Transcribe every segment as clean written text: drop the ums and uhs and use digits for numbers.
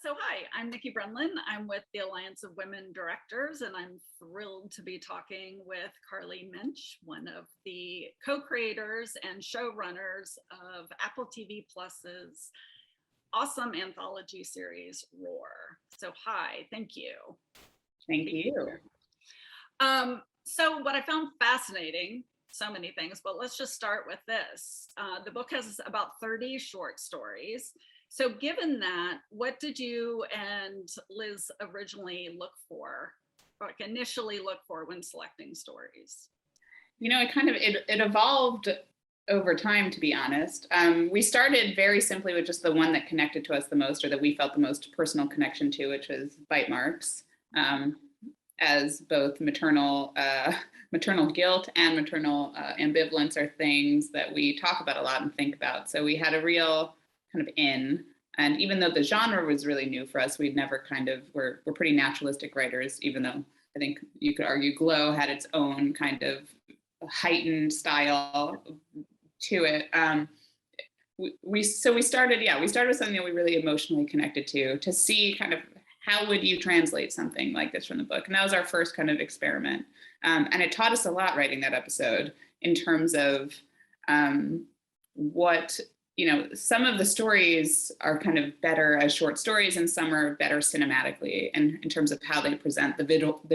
So hi, I'm Nikki Braendlin. I'm with the Alliance of Women Directors, and I'm thrilled to be talking with Carly Mensch, one of the co-creators and showrunners of AppleTV Plus's awesome anthology series, Roar. So hi, thank you. Thank you. So what I found fascinating, so many things, but let's just start with this. The book has about 30 short stories. So given that, what did you and Liz originally look for, or like initially look for when selecting stories? You know, it evolved over time, to be honest. We started very simply with just the one that connected to us the most, or that we felt the most personal connection to, which was bite marks, as both maternal guilt and maternal ambivalence are things that we talk about a lot and think about. So we had a real kind of and even though the genre was really new for us, we'd never we're pretty naturalistic writers, even though I think you could argue Glow had its own kind of heightened style to it. We started with something that we really emotionally connected to see kind of how would you translate something like this from the book. And that was our first kind of experiment. And it taught us a lot writing that episode in terms of what, some of the stories are kind of better as short stories and some are better cinematically, and in terms of how they present the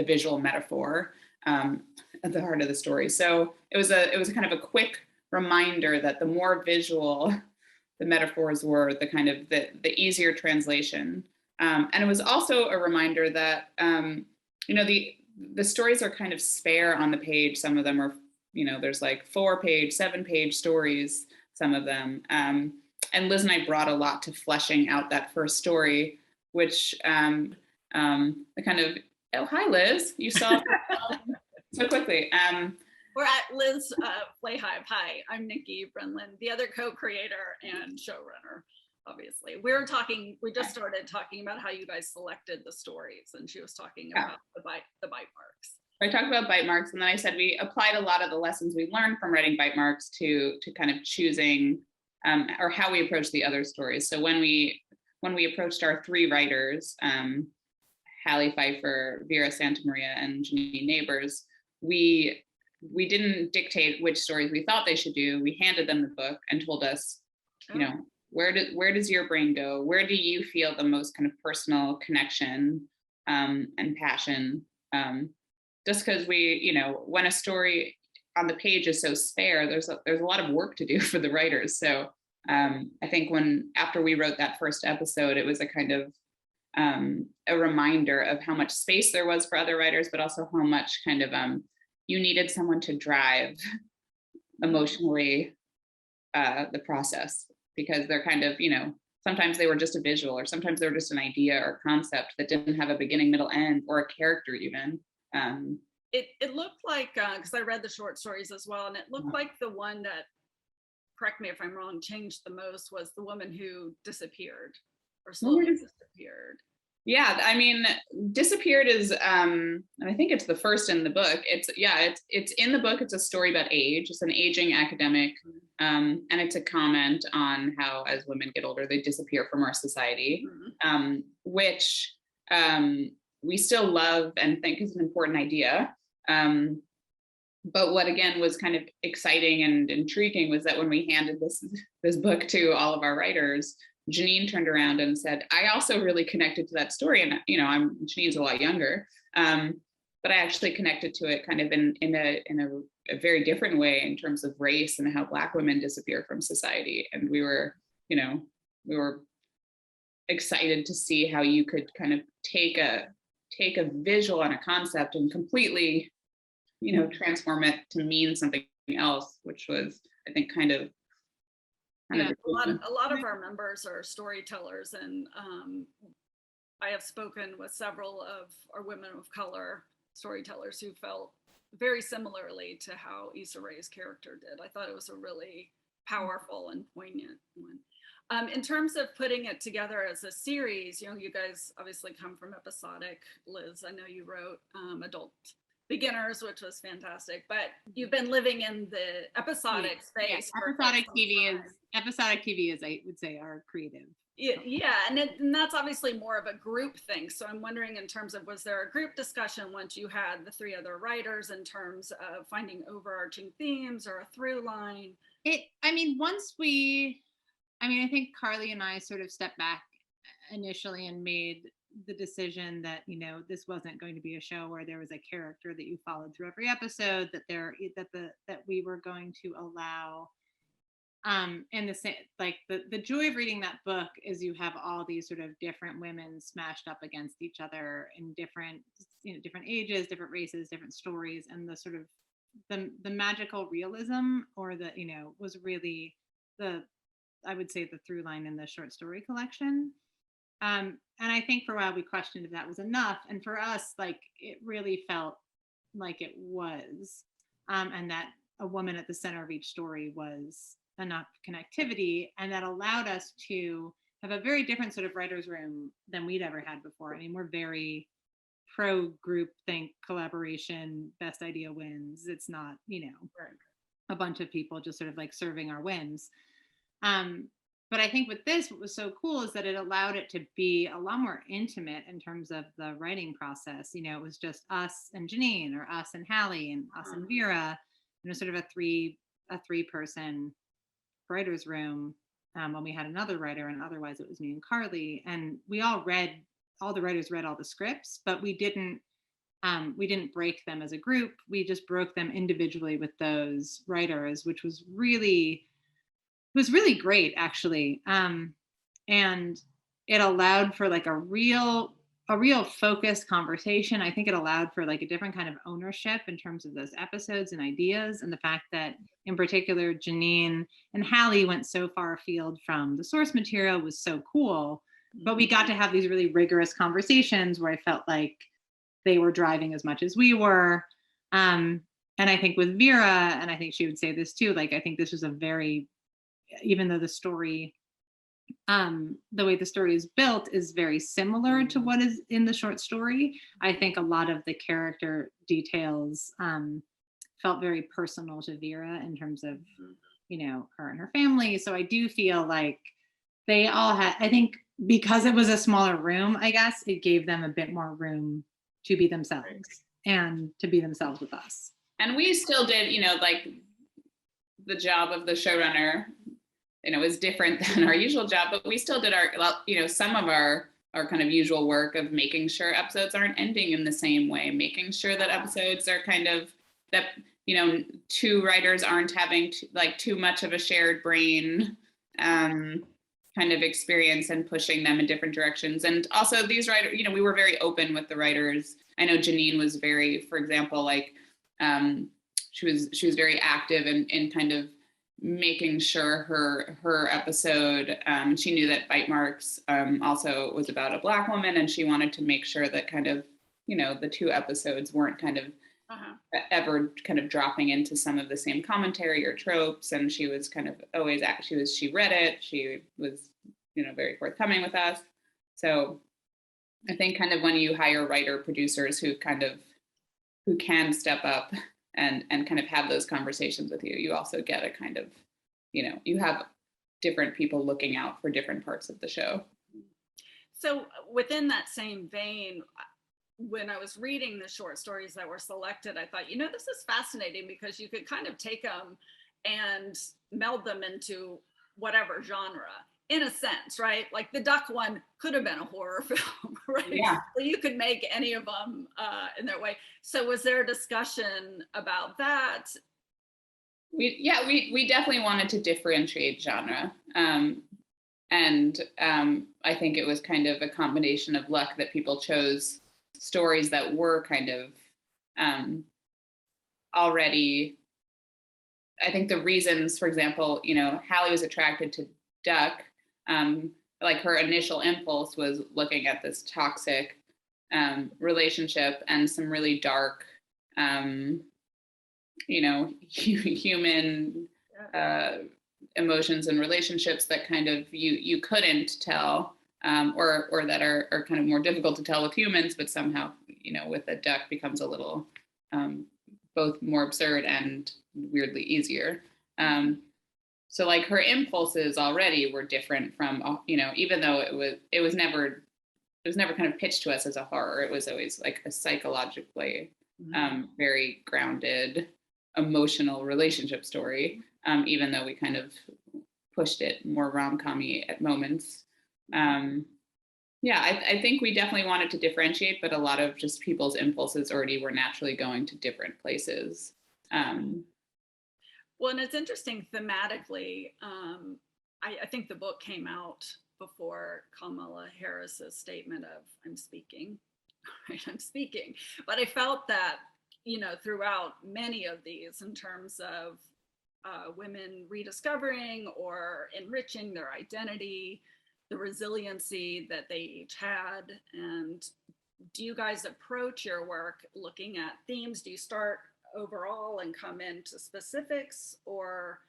visual metaphor at the heart of the story. So it was a kind of a quick reminder that the more visual the metaphors were, the kind of the easier translation. And it was also a reminder that, the stories are kind of spare on the page. Some of them are, there's like 4-page, 7-page stories, some of them. And Liz and I brought a lot to fleshing out that first story, which oh, hi, Liz, you saw so quickly. We're at Liz Flahive. Hi, I'm Nikki Braendlin, the other co-creator and showrunner. Obviously, we just started talking about how you guys selected the stories, and she was talking about the bite marks. I talked about bite marks, and then I said we applied a lot of the lessons we learned from writing bite marks to kind of choosing or how we approach the other stories. So when we approached our 3 writers, Hallie Pfeiffer, Vera Santamaria, and Janine Neighbors, we didn't dictate which stories we thought they should do. We handed them the book and told us, where does your brain go? Where do you feel the most kind of personal connection and passion? Just because when a story on the page is so spare, there's a lot of work to do for the writers. So I think after we wrote that first episode, it was a kind of a reminder of how much space there was for other writers, but also how much kind of you needed someone to drive emotionally the process, because they're kind of, sometimes they were just a visual, or sometimes they were just an idea or concept that didn't have a beginning, middle, end, or a character even. It looked like, because I read the short stories as well, and it looked like the one that, correct me if I'm wrong, changed the most was the woman who disappeared, or slowly disappeared. Yeah, I mean, disappeared is, and I think it's the first in the book. It's in the book. It's a story about age. It's an aging academic, and it's a comment on how, as women get older, they disappear from our society, which we still love and think is an important idea. But what again was kind of exciting and intriguing was that when we handed this book to all of our writers, Janine turned around and said, I also really connected to that story. And, Janine's a lot younger, but I actually connected to it kind of in a very different way in terms of race and how Black women disappear from society. And we were excited to see how you could kind of take a visual and a concept and completely, transform it to mean something else, which was, I think, a lot of our members are storytellers, and I have spoken with several of our women of color storytellers who felt very similarly to how Issa Rae's character did. I thought it was a really powerful and poignant one. In terms of putting it together as a series, you guys obviously come from episodic. Liz, I know you wrote Adult Beginners, which was fantastic, but you've been living in the episodic space. Episodic TV is, I would say, our creative Yeah, and that's obviously more of a group thing. So I'm wondering, in terms of, was there a group discussion once you had the three other writers in terms of finding overarching themes or a through line? I think Carly and I sort of stepped back initially and made the decision that, this wasn't going to be a show where there was a character that you followed through every episode, that we were going to allow, and the same, like the joy of reading that book is you have all these sort of different women smashed up against each other in different, different ages, different races, different stories, and the sort of the magical realism, or was really I would say the through line in the short story collection. And I think for a while we questioned if that was enough. And for us, like, it really felt like it was, and that a woman at the center of each story was enough connectivity. And that allowed us to have a very different sort of writer's room than we'd ever had before. I mean, we're very pro group think, collaboration, best idea wins. It's not, a bunch of people just sort of like serving our whims. But I think with this, what was so cool is that it allowed it to be a lot more intimate in terms of the writing process. It was just us and Janine, or us and Hallie, and us and Vera, sort of a three person writer's room, when we had another writer, and otherwise it was me and Carly. And all the writers read all the scripts, but we didn't break them as a group. We just broke them individually with those writers, which was really great, actually. And it allowed for like a real focused conversation. I think it allowed for like a different kind of ownership in terms of those episodes and ideas, and the fact that in particular Janine and Hallie went so far afield from the source material was so cool. But we got to have these really rigorous conversations where I felt like they were driving as much as we were. And I think with Vera, and I think she would say this too, like, I think this was a very, even though the story, the way the story is built is very similar to what is in the short story, I think a lot of the character details felt very personal to Vera in terms of, her and her family. So I do feel like they all had, I think because it was a smaller room, I guess it gave them a bit more room to be themselves and to be themselves with us. And we still did, like, the job of the showrunner, is different than our usual job, but we still did some of our kind of usual work of making sure episodes aren't ending in the same way, making sure that episodes are kind of, that, two writers aren't having too much of a shared brain kind of experience, and pushing them in different directions. And also these writers, we were very open with the writers. I know Janine was very, for example, like, she was very active in kind of making sure her episode, she knew that Bite Marks also was about a Black woman, and she wanted to make sure that kind of, the two episodes weren't kind of ever kind of dropping into some of the same commentary or tropes. And she was kind of always, she read it, she was, very forthcoming with us. So I think kind of when you hire writer producers who can step up and kind of have those conversations with you, you also get a kind of, you have different people looking out for different parts of the show. So within that same vein, when I was reading the short stories that were selected, I thought, this is fascinating, because you could kind of take them and meld them into whatever genre, in a sense, right? Like the duck one could have been a horror film, right? Yeah. So you could make any of them in that way. So was there a discussion about that? We definitely wanted to differentiate genre. And I think it was kind of a combination of luck that people chose stories that were kind of already, I think the reasons, for example, Hallie was attracted to Duck, like her initial impulse was looking at this toxic relationship and some really dark, human emotions and relationships that kind of you couldn't tell, or that are kind of more difficult to tell with humans, but somehow, with a duck becomes a little both more absurd and weirdly easier. So like her impulses already were different from, you know, even though it was never kind of pitched to us as a horror. It was always like a psychologically very grounded, emotional relationship story, even though we kind of pushed it more rom-com-y at moments. Yeah, I think we definitely wanted to differentiate, but a lot of just people's impulses already were naturally going to different places. Well, and it's interesting thematically. I think the book came out before Kamala Harris's statement of "I'm speaking," right? I'm speaking, but I felt that, you know, throughout many of these, in terms of women rediscovering or enriching their identity, the resiliency that they each had. And do you guys approach your work looking at themes? Do you start overall and come into specifics, or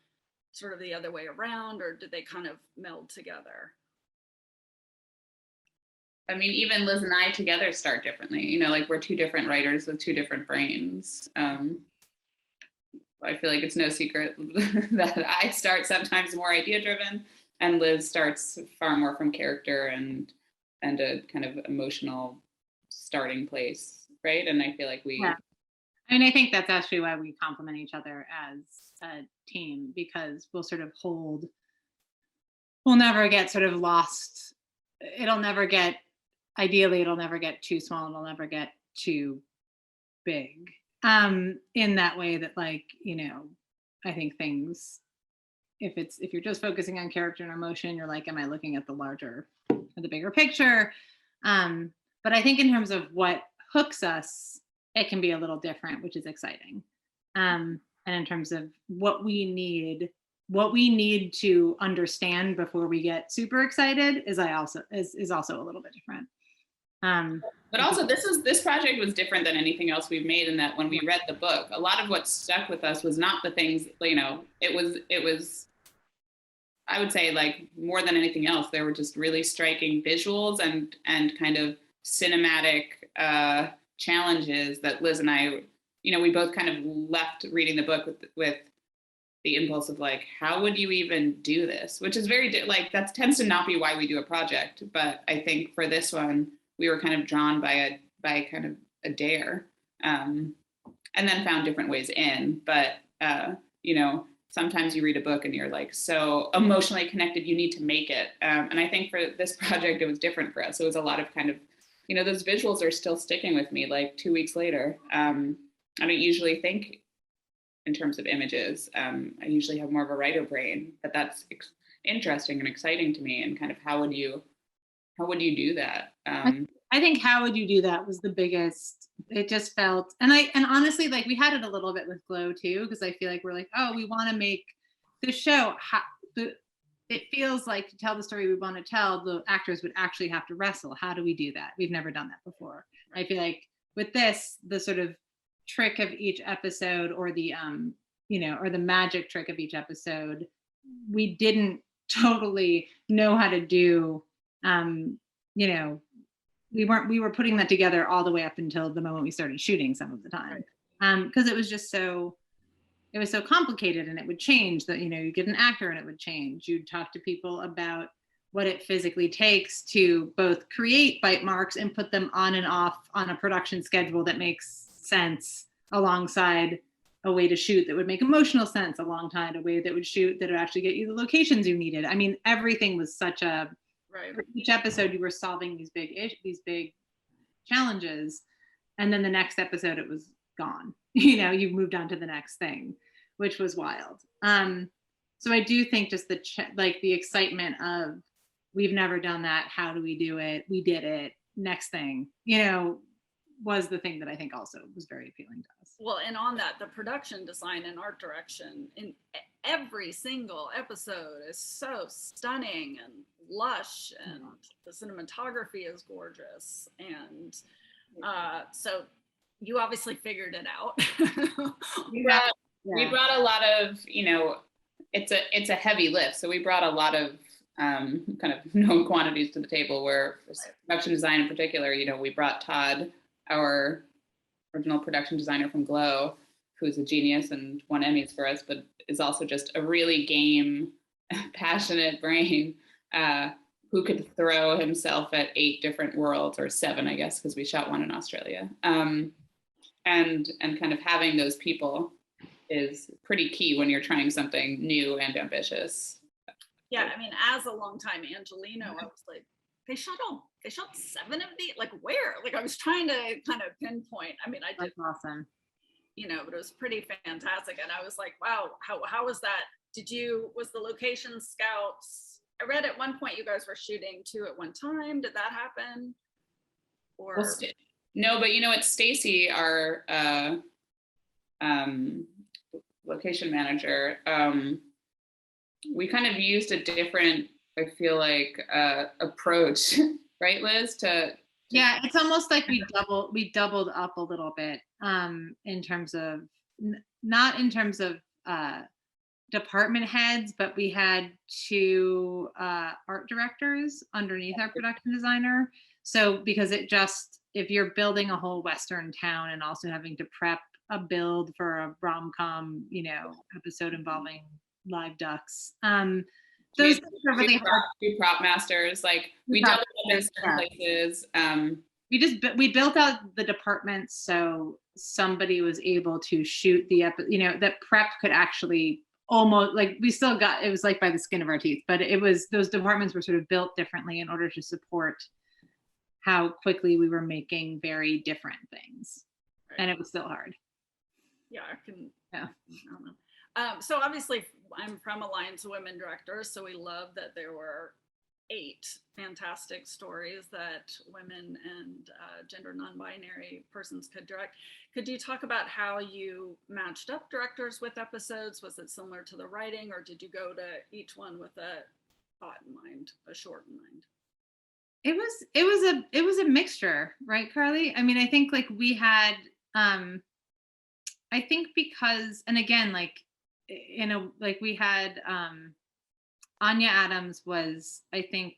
sort of the other way around, or did they kind of meld together? I mean, even Liz and I together start differently. You know, like we're two different writers with two different brains. I feel like it's no secret that I start sometimes more idea driven, and Liz starts far more from character and a kind of emotional starting place, right? And I feel like we. Yeah. I mean, I think that's actually why we complement each other as a team, because we'll sort of we'll never get sort of lost. Ideally, it'll never get too small, and it'll never get too big. In that way that, like, you know, I think things, if you're just focusing on character and emotion, you're like, am I looking at the bigger picture? But I think in terms of what hooks us, it can be a little different, which is exciting. And in terms of what we need to understand before we get super excited is also a little bit different. But also this project was different than anything else we've made, in that when we read the book, a lot of what stuck with us was not the things, you know, it was, I would say, like, more than anything else, there were just really striking visuals and kind of cinematic challenges that Liz and I, you know, we both kind of left reading the book with the impulse of like, how would you even do this? Which is like, that tends to not be why we do a project. But I think for this one, we were kind of drawn by kind of a dare, and then found different ways in. But, you know, sometimes you read a book and you're like so emotionally connected, you need to make it. And I think for this project, it was different for us. It was a lot of kind of, you know, those visuals are still sticking with me like 2 weeks later. I don't usually think in terms of images. I usually have more of a writer brain, but that's interesting and exciting to me. And kind of how would you do that? I think how would you do that was the biggest. It just felt, and honestly, like, we had it a little bit with Glow too, because I feel like we're like, oh, we want to make the show. It feels like, to tell the story we want to tell, the actors would actually have to wrestle. How do we do that? We've never done that before. I feel like with this, the sort of trick of each episode, or the you know, or the magic trick of each episode, we didn't totally know how to do. You know, we were putting that together all the way up until the moment we started shooting some of the time, because it was just so complicated, and it would change. That, you know, you get an actor and it would change. You'd talk to people about what it physically takes to both create bite marks and put them on and off on a production schedule that makes sense, alongside a way to shoot that would make emotional sense, alongside a way that would shoot that would actually get you the locations you needed. I mean, everything was such a, right. For each episode you were solving these big challenges, and then the next episode it was gone. You know, you moved on to the next thing, which was wild. So I do think just the excitement of, we've never done that, how do we do it, we did it, next thing, you know, was the thing that I think also was very appealing to us. Well, and on that, the production design and art direction in every single episode is so stunning and lush, and the cinematography is gorgeous. And so you obviously figured it out. We brought a lot of, you know, it's a heavy lift. So we brought a lot of kind of known quantities to the table, where for production design in particular, you know, we brought Todd, our original production designer from Glow, who's a genius and won Emmys for us, but is also just a really game, passionate brain, who could throw himself at 8 different worlds, or 7, I guess, because we shot one in Australia. And kind of having those people is pretty key when you're trying something new and ambitious. Yeah, I mean, as a longtime Angelino, I was like, they shot 7 of these, like where? Like I was trying to kind of pinpoint. I mean, I did, That's awesome. you know, but it was pretty fantastic. And I was like, wow, how was that? Was the location scouts? I read at one point you guys were shooting 2 at one time. Did that happen? Or Well, no, but you know, it's Stacy, our location manager. We kind of used a different, I feel like, approach, right, Liz? Yeah, it's almost like we doubled up a little bit in terms of not in terms of department heads, but we had 2 art directors underneath our production designer. So because if you're building a whole Western town and also having to prep a build for a rom-com, you know, episode involving live ducks, those things are really hard. 2 prop masters, like we doubled up in certain places. We built out the departments so somebody was able to shoot the you know, that prep could actually almost, like, we still got, it was like by the skin of our teeth, but it was, those departments were sort of built differently in order to support how quickly we were making very different things. Right. And it was still hard. Yeah, I Yeah. don't know. So obviously I'm from Alliance of Women Directors, so we love that there were 8 fantastic stories that women and gender non-binary persons could direct. Could you talk about how you matched up directors with episodes? Was it similar to the writing, or did you go to each one with a thought in mind, a short in mind? It was a mixture, right, Carly? I mean, I think like we had I think because, and again, like we had Anya Adams was, I think,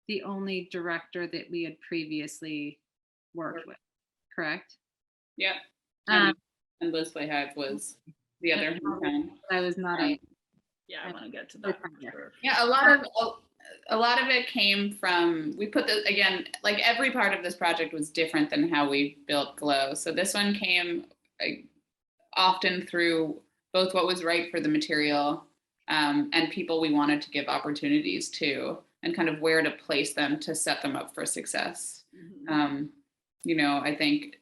the only director that we had previously worked with, correct? Yeah. And Liz Flahive was the other hometown. I was not yeah, I want to get to that. Sure. Yeah, a lot of it came from, we put the, again, like every part of this project was different than how we built Glow. So this one came often through both what was right for the material and people we wanted to give opportunities to, and kind of where to place them to set them up for success. Mm-hmm. You know, I think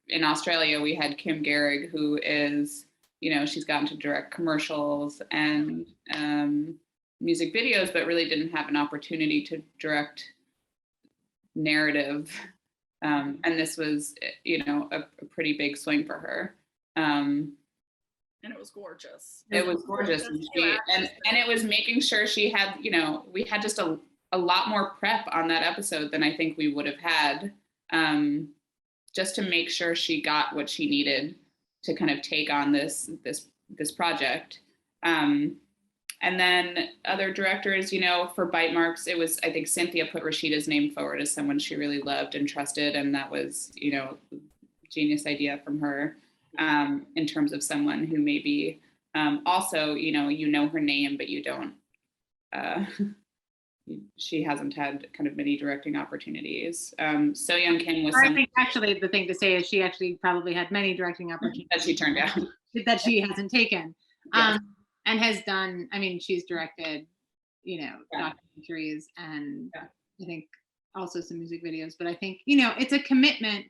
in Australia we had Kim Gehrig, who is, you know, she's gotten to direct commercials and music videos, but really didn't have an opportunity to direct narrative. And this was, you know, a pretty big swing for her. And it was gorgeous. It was gorgeous. And it was making sure she had, you know, we had just a lot more prep on that episode than I think we would have had, just to make sure she got what she needed to kind of take on this project. And then other directors, you know, for Bite Marks, it was, I think Cynthia put Rashida's name forward as someone she really loved and trusted. And that was, you know, genius idea from her, in terms of someone who maybe also, you know her name, but you don't, she hasn't had kind of many directing opportunities. So Young Kim was I think actually the thing to say is she actually probably had many directing opportunities that she turned down, that she hasn't taken. Yes. And has done, I mean, she's directed, you know, documentaries and I think also some music videos, but I think, you know, it's a commitment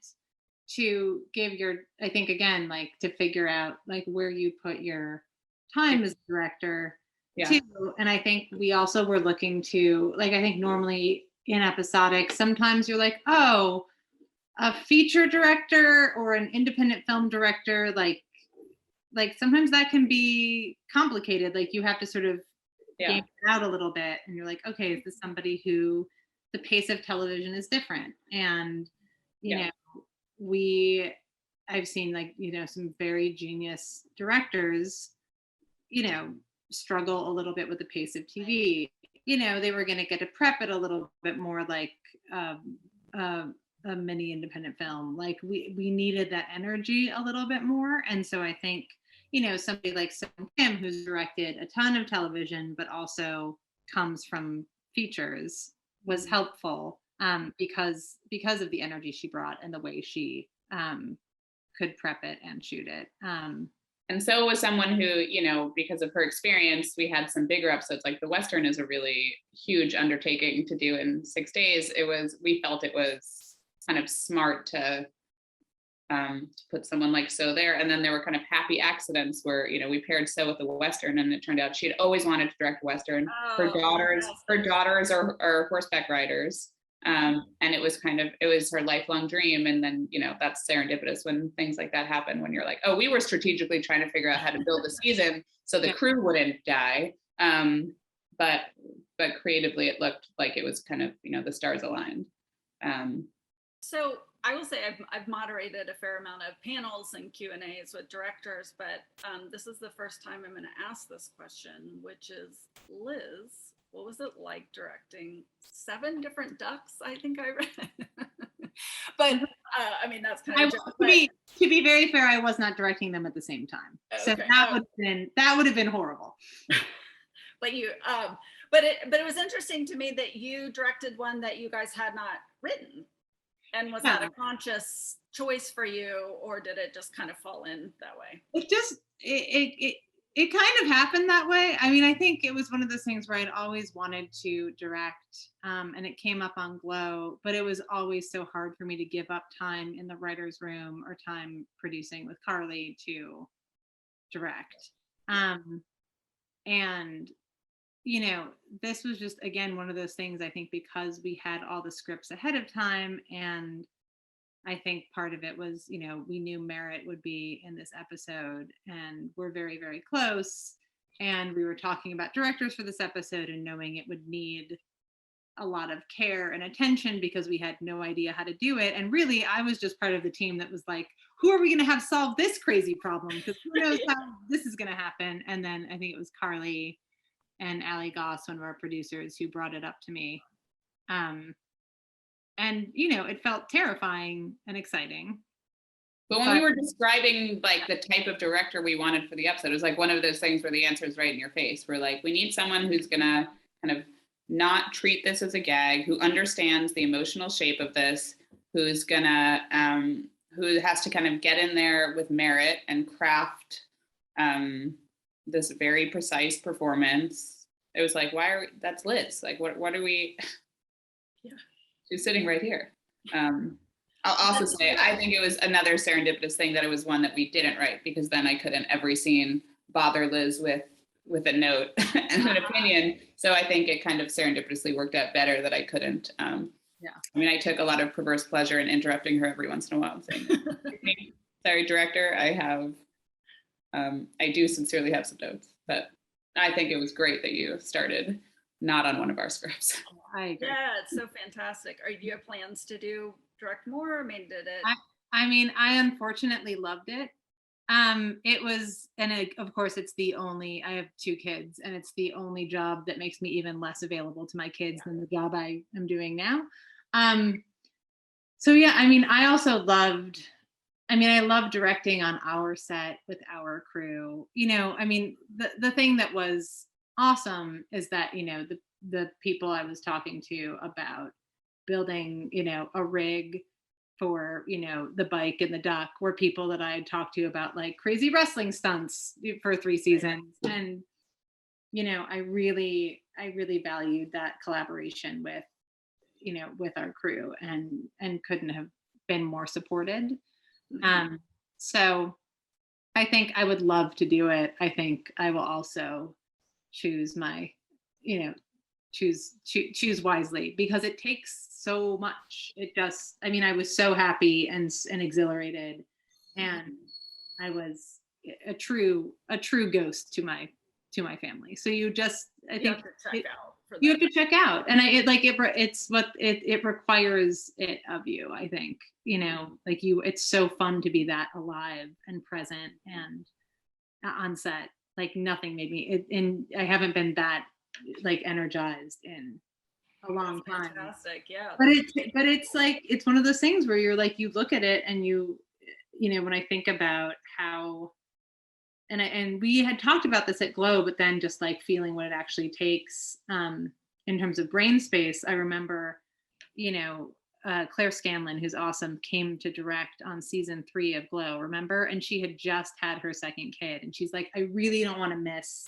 to give I think again, like to figure out like where you put your time as a director too. And I think we also were looking to, like, I think normally in episodic, sometimes you're like, oh, a feature director or an independent film director, like sometimes that can be complicated. Like you have to sort of game it out a little bit and you're like, okay, is this somebody who the pace of television is different? And, you know, I've seen like, you know, some very genius directors, you know, struggle a little bit with the pace of TV. You know, they were going to get to prep it a little bit more like a mini independent film. Like we needed that energy a little bit more. And so I think, somebody like Sung Kim, who's directed a ton of television, but also comes from features, was helpful because of the energy she brought and the way she could prep it and shoot it. And so was someone who, because of her experience, we had some bigger episodes. Like the Western is a really huge undertaking to do in 6 days. We felt it was kind of smart to put someone like So there. And then there were kind of happy accidents where, we paired So with the Western, and it turned out she had always wanted to direct a Western. Her daughters are horseback riders. And it was her lifelong dream. And then, that's serendipitous when things like that happen, when you're like, oh, we were strategically trying to figure out how to build a season so the crew wouldn't die. But creatively it looked like it was kind of, the stars aligned. So I will say I've moderated a fair amount of panels and Q&As with directors, but this is the first time I'm going to ask this question, which is, Liz, what was it like directing 7 different ducks? I think I read. But that's kind of joke, to be very fair, I was not directing them at the same time, so that would have been horrible. But but it was interesting to me that you directed one that you guys had not written. And was that a conscious choice for you, or did it just kind of fall in that way? It kind of happened that way. I think it was one of those things where I'd always wanted to direct, and it came up on Glow, but it was always so hard for me to give up time in the writer's room or time producing with Carly to direct. And this was just, again, one of those things, I think, because we had all the scripts ahead of time. And I think part of it was, we knew Merritt would be in this episode, and we're very, very close. And we were talking about directors for this episode and knowing it would need a lot of care and attention because we had no idea how to do it. And really, I was just part of the team that was like, who are we going to have solve this crazy problem? Because who knows how this is going to happen? And then I think it was Carly and Ali Goss, one of our producers, who brought it up to me. And, it felt terrifying and exciting. But when we were describing like the type of director we wanted for the episode, it was like one of those things where the answer is right in your face. We're like, we need someone who's going to kind of not treat this as a gag, who understands the emotional shape of this, who's going to, who has to kind of get in there with Merritt and craft this very precise performance. It was like, that's Liz. Like, what are we? Yeah. She's sitting right here. I'll also say, I think it was another serendipitous thing that it was one that we didn't write, because then I couldn't every scene bother Liz with a note and an opinion. So I think it kind of serendipitously worked out better that I couldn't. I took a lot of perverse pleasure in interrupting her every once in a while, saying, sorry, director, I do sincerely have some notes, but I think it was great that you started not on one of our scripts. I agree. Yeah, it's so fantastic. Do you have plans to direct more? Did it? I unfortunately loved it. It was, and of course it's I have 2 kids, and it's the only job that makes me even less available to my kids than the job I am doing now. So yeah, I also loved, I love directing on our set with our crew. The thing that was awesome is that, the people I was talking to about building, a rig for, the bike and the duck were people that I had talked to about like crazy wrestling stunts for 3 seasons. And, I really valued that collaboration with, with our crew, and couldn't have been more supported. So I think I would love to do it. I think I will also choose my, choose wisely, because it takes so much. It just, I was so happy and exhilarated, and I was a true ghost to my family. So you just, I think you have to check out, and it's what it requires it of you. I think, it's so fun to be that alive and present and on set. Like nothing made me, and I haven't been that like energized in a long time. Fantastic, yeah. But it's like, it's one of those things where you're like, you look at it and when I think about how and we had talked about this at Glow, but then just like feeling what it actually takes in terms of brain space. I remember, Claire Scanlon, who's awesome, came to direct on season 3 of Glow, remember? And she had just had her second kid. And she's like, I really don't want to miss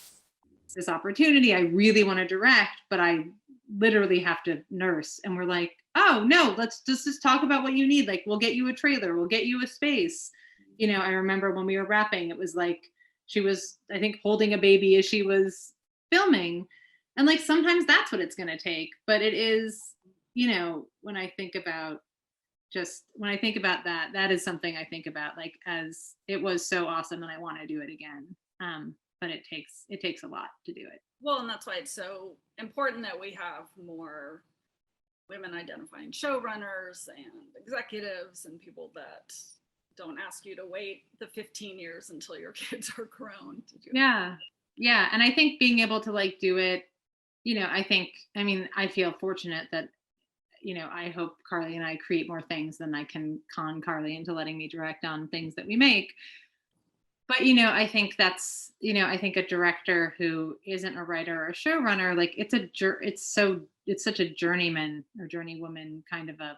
this opportunity. I really want to direct, but I literally have to nurse. And we're like, oh no, let's just talk about what you need. Like, we'll get you a trailer, we'll get you a space. I remember when we were wrapping, it was like, she was, I think, holding a baby as she was filming. And like, sometimes that's what it's going to take. But it is, when I think about that, that is something I think about, like, as it was so awesome and I want to do it again. But it takes a lot to do it. Well, and that's why it's so important that we have more women identifying showrunners and executives and people that don't ask you to wait the 15 years until your kids are grown to do it. Yeah. And I think being able to like do it, I feel fortunate that, I hope Carly and I create more things than I can con Carly into letting me direct on things that we make. But, I think that's, I think a director who isn't a writer or a showrunner, like it's such a journeyman or journeywoman kind of a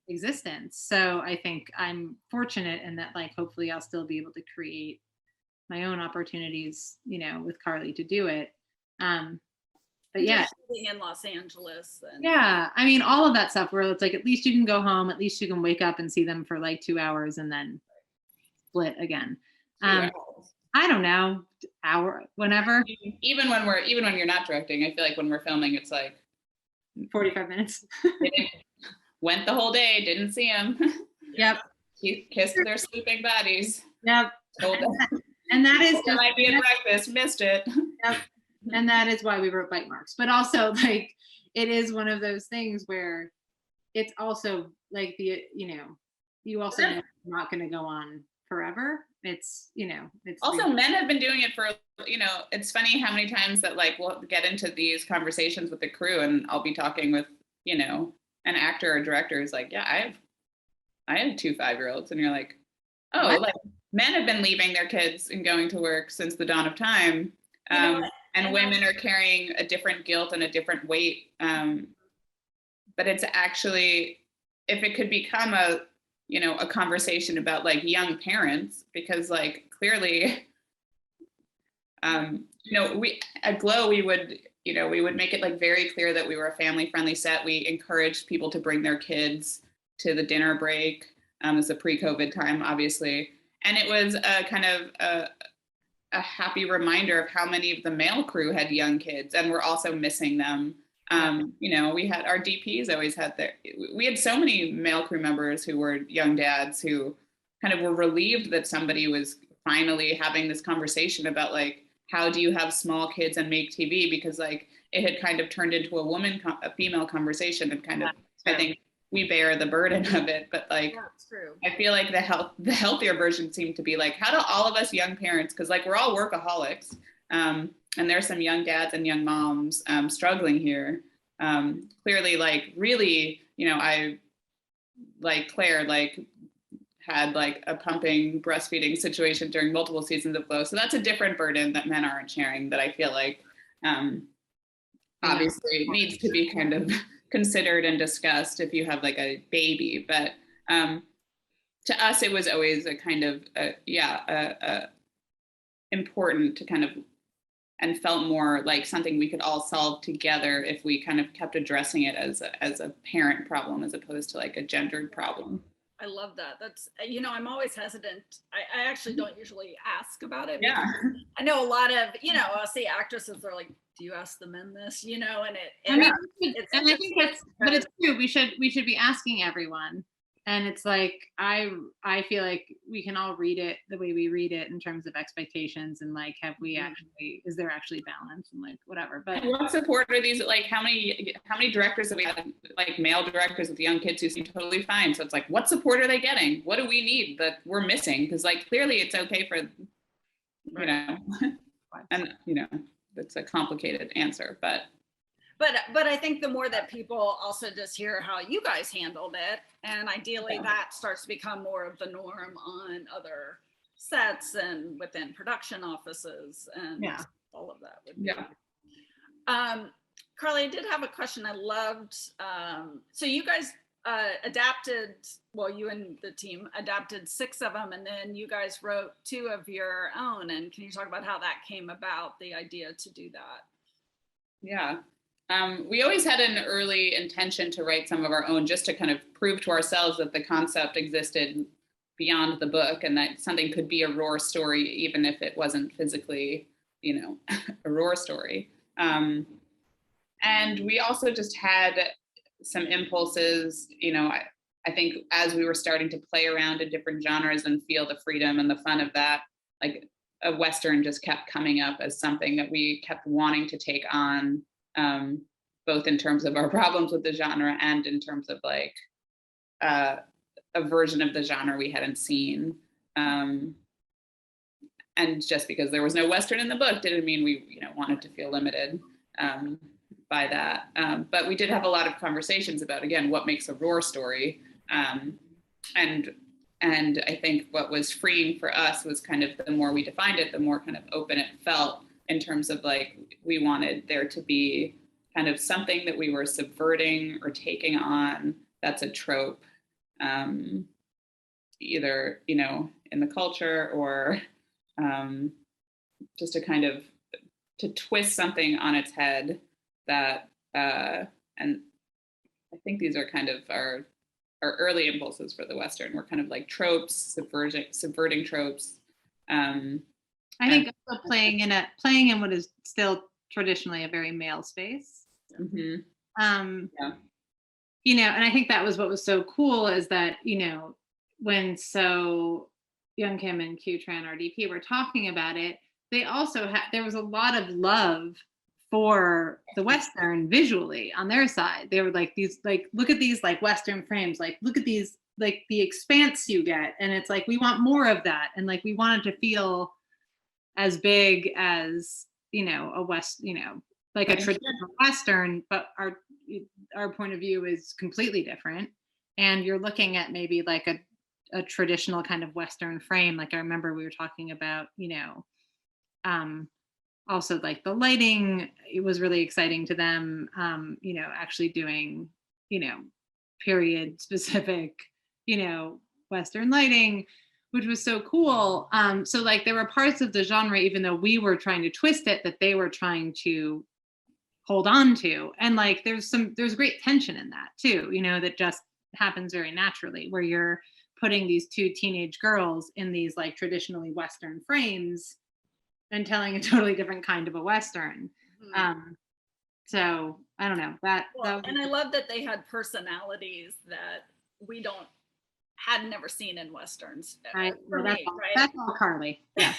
existence. So I think I'm fortunate in that, like, hopefully I'll still be able to create my own opportunities, with Carly to do it. But yeah, in Los Angeles. All of that stuff where it's like, at least you can go home, at least you can wake up and see them for like 2 hours and then split again. I don't know, hour, whenever. Even when you're not directing, I feel like when we're filming, it's like 45 minutes. Went the whole day, didn't see him. Yep. Kissed their sleeping bodies. Yep. And that is just might be at breakfast, missed it. Yep. And that is why we wrote bite marks. But also, like, it is one of those things where it's also like you also know it's not going to go on forever. It's also men have been doing it for, it's funny how many times that, like, we'll get into these conversations with the crew and I'll be talking with, an actor or director is like, yeah, I have 2 5-year-olds. And you're like, oh, what? Like, men have been leaving their kids and going to work since the dawn of time. And women are carrying a different guilt and a different weight. But it's actually, if it could become a conversation about like young parents, because like clearly, we at Glow, we would make it like very clear that we were a family friendly set. We encouraged people to bring their kids to the dinner break. It's a pre-COVID time, obviously. And it was a kind of a happy reminder of how many of the male crew had young kids and we're also missing them. We had our DPs always had we had so many male crew members who were young dads who kind of were relieved that somebody was finally having this conversation about like, how do you have small kids and make TV? Because like it had kind of turned into a female conversation and kind of, I think we bear the burden of it, but like, that's true. I feel like the healthier version seemed to be like, how do all of us young parents, because like we're all workaholics, and there's some young dads and young moms struggling here. Clearly, like really, I like Claire like had like a pumping breastfeeding situation during multiple seasons of Glow, so that's a different burden that men aren't sharing. That I feel like obviously needs to be kind of considered and discussed if you have like a baby, but to us it was always a kind of important to kind of, and felt more like something we could all solve together if we kind of kept addressing it as a parent problem as opposed to like a gendered problem. I love that. That's, I'm always hesitant. I actually don't usually ask about it. Yeah. I know a lot of, I'll see actresses are like, do you ask the men this, and I think but it's true. We should be asking everyone. And it's like, I feel like we can all read it the way we read it in terms of expectations and like, have we actually, is there actually balance and like whatever. But what support are these, like how many directors have we had, like male directors with young kids who seem totally fine? So it's like, what support are they getting? What do we need that we're missing? Because like, clearly it's okay for, and it's a complicated answer, but I think the more that people also just hear how you guys handled it, and ideally that starts to become more of the norm on other sets and within production offices and all of that would be. Carly, I did have a question. I loved, so you guys adapted, well, you and the team adapted 6 of them, and then you guys wrote 2 of your own. And can you talk about how that came about, the idea to do that? Yeah. We always had an early intention to write some of our own, just to kind of prove to ourselves that the concept existed beyond the book and that something could be a roar story, even if it wasn't physically, you know, a roar story. And we also just had some impulses, you know, I think as we were starting to play around in different genres and feel the freedom and the fun of that, like a Western just kept coming up as something that we kept wanting to take on, both in terms of our problems with the genre and in terms of like a version of the genre we hadn't seen. And just because there was no Western in the book didn't mean we, you know, wanted to feel limited by that. But we did have a lot of conversations about, again, what makes a roar story. And I think what was freeing for us was kind of the more we defined it, the more kind of open it felt, in terms of like, we wanted there to be kind of something that we were subverting or taking on that's a trope, either, you know, in the culture or just to kind of to twist something on its head that, and I think these are kind of our early impulses for the Western. We're kind of like tropes, subverting tropes. I think also playing in what is still traditionally a very male space. Mm-hmm. You know, and I think that was what was so cool, is that, you know, when So Young Kim and Q Tran, our DP, were talking about it, they also had, there was a lot of love for the Western visually on their side. They were like, these, like, look at these like Western frames, like, look at these, like the expanse you get. And it's like, we want more of that. And like, we wanted to feel as big as, you know, a West, you know, like a traditional Western, but our point of view is completely different. And you're looking at maybe like a traditional kind of Western frame. Like I remember we were talking about, you know, also like the lighting, it was really exciting to them, you know, actually doing, you know, period specific, you know, Western lighting, which was so cool. So like there were parts of the genre, even though we were trying to twist it, that they were trying to hold on to. And like there's great tension in that too, you know, that just happens very naturally, where you're putting these 2 teenage girls in these like traditionally Western frames and telling a totally different kind of a Western. Mm-hmm. So I don't know that. Well, and I love that they had personalities that we had never seen in Westerns. Right. That's all Carly. Yeah.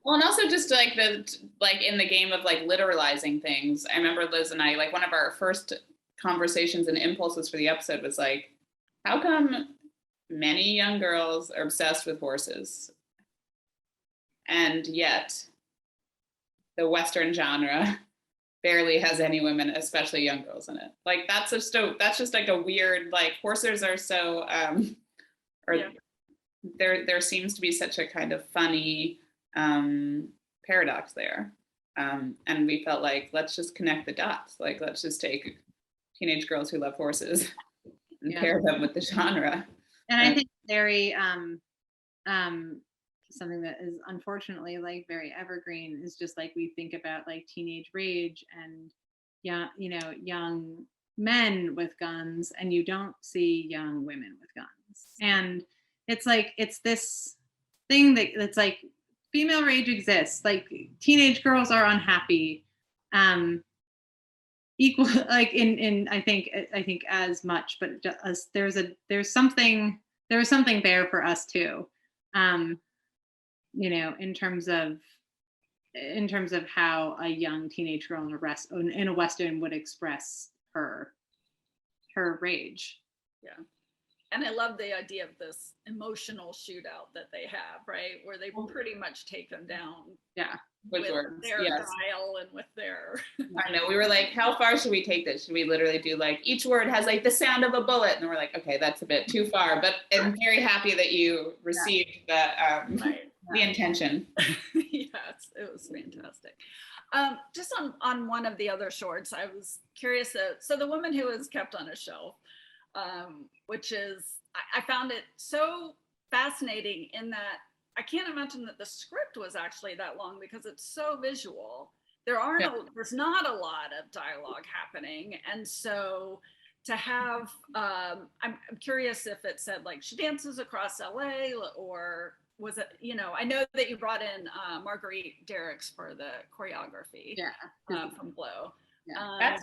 Well, and also just like in the game of like literalizing things. I remember Liz and I, like one of our first conversations and impulses for the episode was like, how come many young girls are obsessed with horses, and yet the Western genre barely has any women, especially young girls, in it? Like that's just like a weird, like horses are so there seems to be such a kind of funny paradox there, and we felt like, let's just connect the dots. Like let's just take teenage girls who love horses and pair them with the genre. And I think very something that is unfortunately like very evergreen is just like we think about like teenage rage and young men with guns, and you don't see young women with guns. And it's like, it's this thing that's like, female rage exists, like teenage girls are unhappy, equal, like in I think as much, but just, there's something there for us too, you know, in terms of how a young teenage girl in a Western would express her rage. Yeah. And I love the idea of this emotional shootout that they have, right? Where they pretty much take them down. Yeah. With their style and with their... I know, we were like, how far should we take this? Should we literally do like, each word has like the sound of a bullet? And we're like, okay, that's a bit too far, but I'm very happy that you received that. the intention. Yes, it was fantastic. Just on one of the other shorts, I was curious. So the woman who was kept on a shelf, which is, I found it so fascinating in that I can't imagine that the script was actually that long because it's so visual. There's not a lot of dialogue happening, and so to have, I'm curious if it said like she dances across LA, or was it, I know that you brought in Marguerite Derricks for the choreography from Blow. That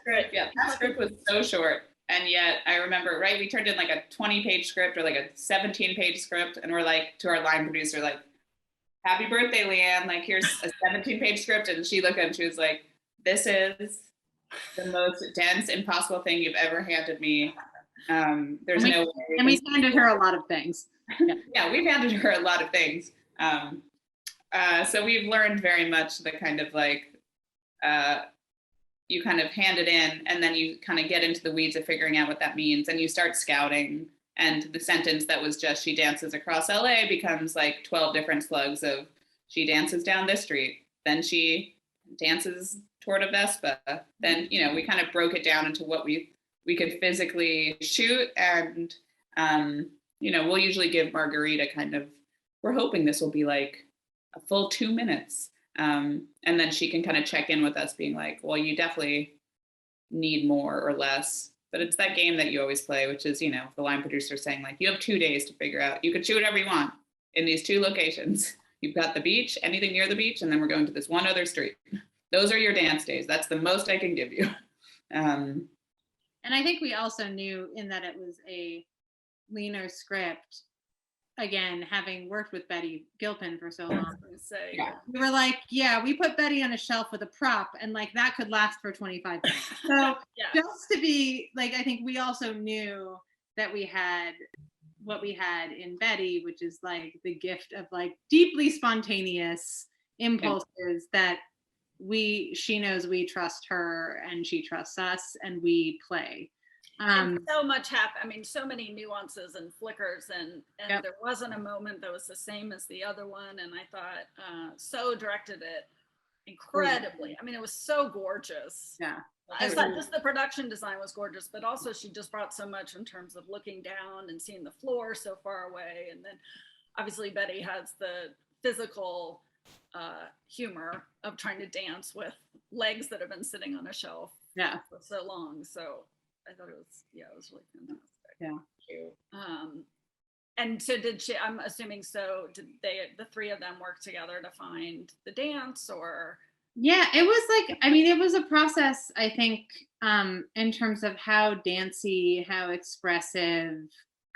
script was so short. And yet I remember, right, we turned in like a 20-page script or like a 17-page script, and we're like, to our line producer, like, happy birthday, Leanne, like here's a 17-page script. And she looked at it and she was like, this is the most dense, impossible thing you've ever handed me. There's no way. And we handed her a lot of things. Yeah, we've handed her a lot of things. So we've learned very much the kind of like, you kind of hand it in and then you kind of get into the weeds of figuring out what that means, and you start scouting, and the sentence that was just she dances across LA becomes like 12 different slugs of she dances down this street, then she dances toward a Vespa, then we kind of broke it down into what we could physically shoot. And we'll usually give Margarita kind of, we're hoping this will be like a full 2 minutes. And then she can kind of check in with us being like, well, you definitely need more or less. But it's that game that you always play, which is, the line producer saying like, you have 2 days to figure out, you could shoot whatever you want in these 2 locations. You've got the beach, anything near the beach, and then we're going to this one other street. Those are your dance days. That's the most I can give you. And I think we also knew in that it was a leaner script. Again, having worked with Betty Gilpin for so long, we were like, we put Betty on a shelf with a prop, and like that could last for 25 minutes. So just to be like, I think we also knew that we had what we had in Betty, which is like the gift of like deeply spontaneous impulses that she knows we trust her and she trusts us, and we play. And so much happened. So many nuances and flickers, and there wasn't a moment that was the same as the other one. And I thought so directed it incredibly. It was so gorgeous. Yeah. I thought just the production design was gorgeous, but also she just brought so much in terms of looking down and seeing the floor so far away. And then obviously Betty has the physical humor of trying to dance with legs that have been sitting on a shelf for so long. So I thought it was really fantastic. Yeah. Cute. And so I'm assuming, did the 3 of them work together to find the dance, or? Yeah, it was like, it was a process, I think, in terms of how dancey, how expressive.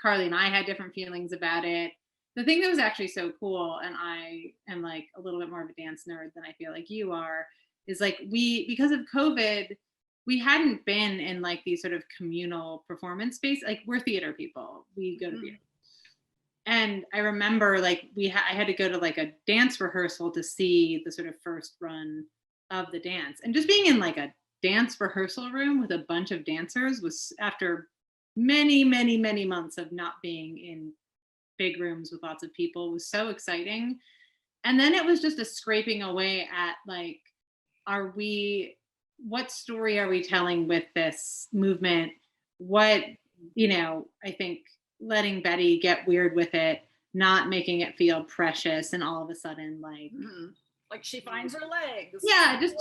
Carly and I had different feelings about it. The thing that was actually so cool, and I am like a little bit more of a dance nerd than I feel like you are, is like because of COVID, we hadn't been in like these sort of communal performance space. Like we're theater people, we go to theater. And I remember like I had to go to like a dance rehearsal to see the sort of first run of the dance. And just being in like a dance rehearsal room with a bunch of dancers was, after many, many, many months of not being in big rooms with lots of people, was so exciting. And then it was just a scraping away at like, what story are we telling with this movement? What, I think letting Betty get weird with it, not making it feel precious, and all of a sudden like, like she finds her legs. Yeah, just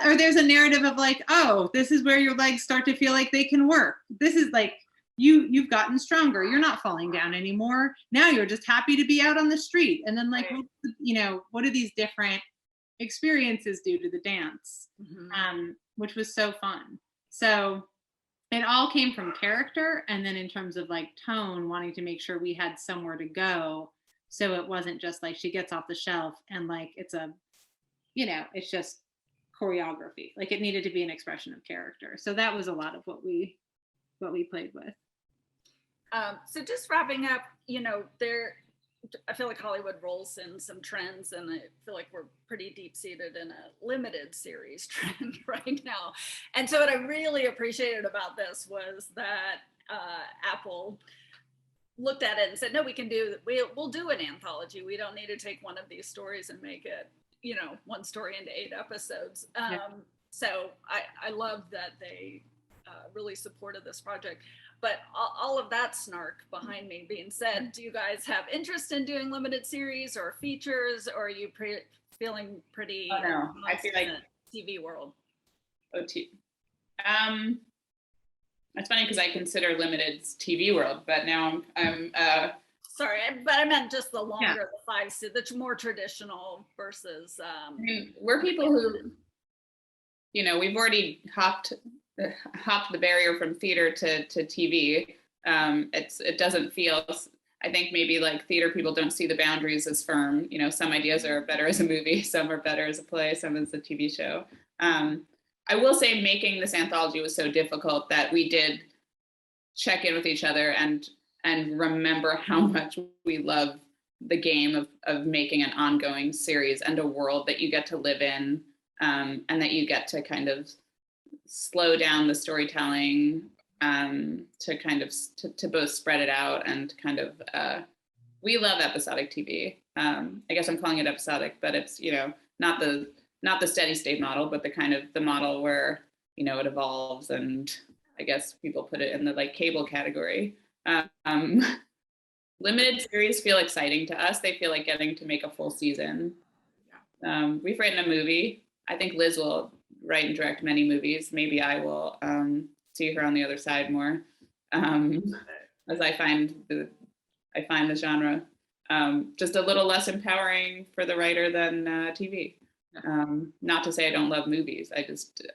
or there's a narrative of like, oh, this is where your legs start to feel like they can work. This is like, you've gotten stronger. You're not falling down anymore. Now you're just happy to be out on the street. And then like, what do these different experiences do to the dance? Which was so fun. So it all came from character, and then in terms of like tone, wanting to make sure we had somewhere to go, so it wasn't just like she gets off the shelf and like it's it's just choreography. Like it needed to be an expression of character. So that was a lot of what we played with. So just wrapping up, I feel like Hollywood rolls in some trends, and I feel like we're pretty deep-seated in a limited series trend right now. And so what I really appreciated about this was that Apple looked at it and said, no, we'll do an anthology. We don't need to take one of these stories and make it, one story into 8 episodes. So I love that they really supported this project. But all of that snark behind me being said, do you guys have interest in doing limited series or features, or are you feeling pretty? Oh, no. I feel like TV world. That's funny because I consider limited TV world, but now I'm sorry, but I meant just the longer, the 5, the more traditional versus. I mean, we're people who, we've already hopped the barrier from theater to TV. It doesn't feel, I think maybe like theater people don't see the boundaries as firm. Some ideas are better as a movie, some are better as a play, some as a TV show. I will say making this anthology was so difficult that we did check in with each other and remember how much we love the game of making an ongoing series and a world that you get to live in, and that you get to kind of slow down the storytelling to kind of to both spread it out and kind of we love episodic TV. I guess I'm calling it episodic, but it's not the steady state model, but the model where it evolves, and I guess people put it in the like cable category. Limited series feel exciting to us. They feel like getting to make a full season. We've written a movie. I think Liz will write and direct many movies. Maybe I will see her on the other side more, as I find the genre just a little less empowering for the writer than TV. Not to say I don't love movies. I just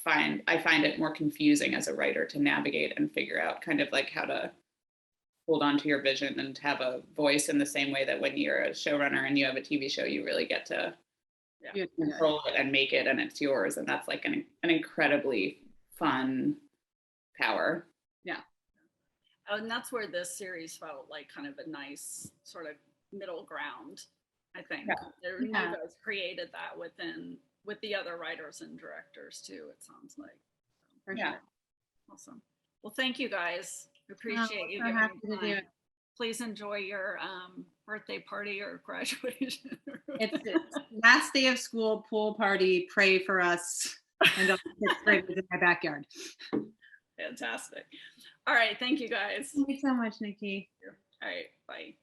find it more confusing as a writer to navigate and figure out kind of like how to hold on to your vision and have a voice in the same way that when you're a showrunner and you have a TV show, you really get to control it and make it, and it's yours. And that's like an incredibly fun power. Yeah. And that's where this series felt like kind of a nice sort of middle ground, I think. You guys created that with the other writers and directors too, it sounds like. For sure. Awesome. Well, thank you guys. Appreciate you giving me time. Please enjoy your birthday party or graduation. It's last day of school, pool party. Pray for us. And I'll get in my backyard. Fantastic. All right. Thank you guys. Thank you so much, Nikki. All right. Bye.